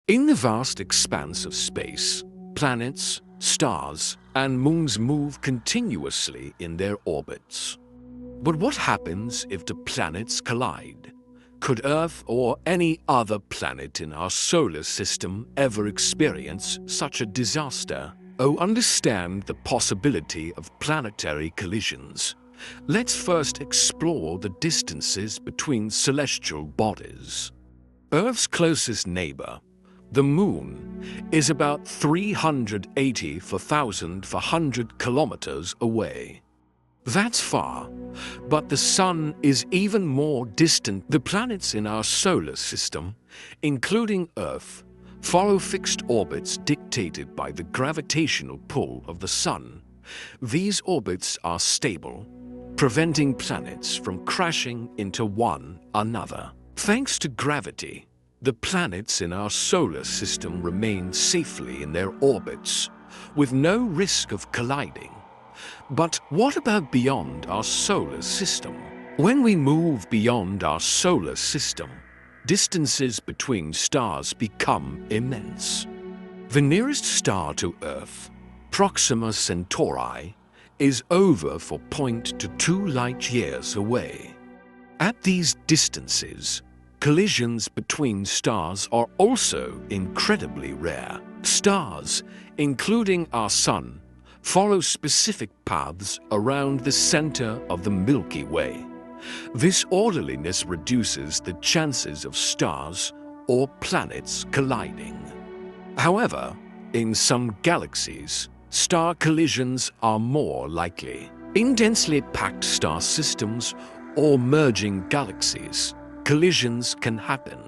In the vast expanse of space, planets, stars, and moons move continuously in their orbits. But what happens if the planets collide? Could Earth or any other planet in our solar system ever experience such a disaster? To understand the possibility of planetary collisions, let's first explore the distances between celestial bodies. Earth's closest neighbor, the Moon, is about 384,400 kilometers away. That's far, but the Sun is even more distant. The planets in our solar system, including Earth, follow fixed orbits dictated by the gravitational pull of the Sun. These orbits are stable, preventing planets from crashing into one another. Thanks to gravity, the planets in our solar system remain safely in their orbits, with no risk of colliding. But what about beyond our solar system? When we move beyond our solar system, distances between stars become immense. The nearest star to Earth, Proxima Centauri, is over 4.2 light-years away. At these distances, collisions between stars are also incredibly rare. Stars, including our Sun, follow specific paths around the center of the Milky Way. This orderliness reduces the chances of stars or planets colliding. However, in some galaxies, star collisions are more likely. In densely packed star systems or merging galaxies, collisions can happen.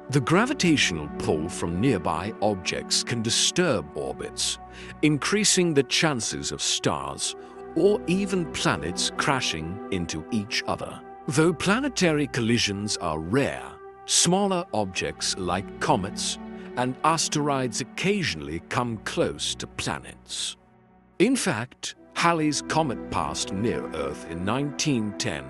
The gravitational pull from nearby objects can disturb orbits, increasing the chances of stars or even planets crashing into each other. Though planetary collisions are rare, smaller objects like comets and asteroids occasionally come close to planets. In fact, Halley's Comet passed near Earth in 1910,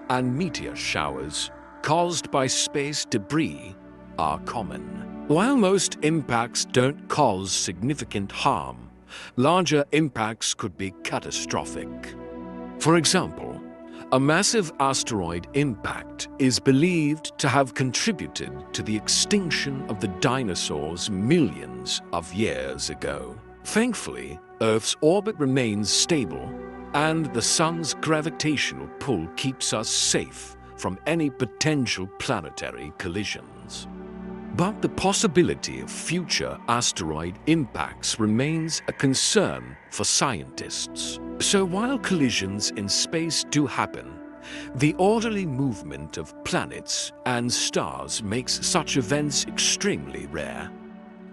and meteor showers caused by space debris are common. While most impacts don't cause significant harm, larger impacts could be catastrophic. For example, a massive asteroid impact is believed to have contributed to the extinction of the dinosaurs millions of years ago. Thankfully, Earth's orbit remains stable, and the Sun's gravitational pull keeps us safe from any potential planetary collisions. But the possibility of future asteroid impacts remains a concern for scientists. So while collisions in space do happen, the orderly movement of planets and stars makes such events extremely rare.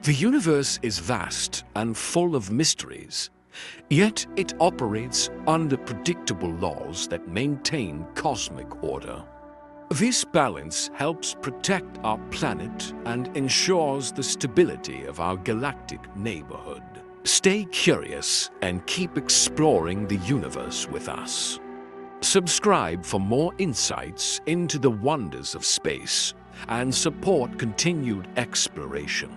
The universe is vast and full of mysteries, yet it operates under predictable laws that maintain cosmic order. This balance helps protect our planet and ensures the stability of our galactic neighborhood. Stay curious and keep exploring the universe with us. Subscribe for more insights into the wonders of space and support continued exploration.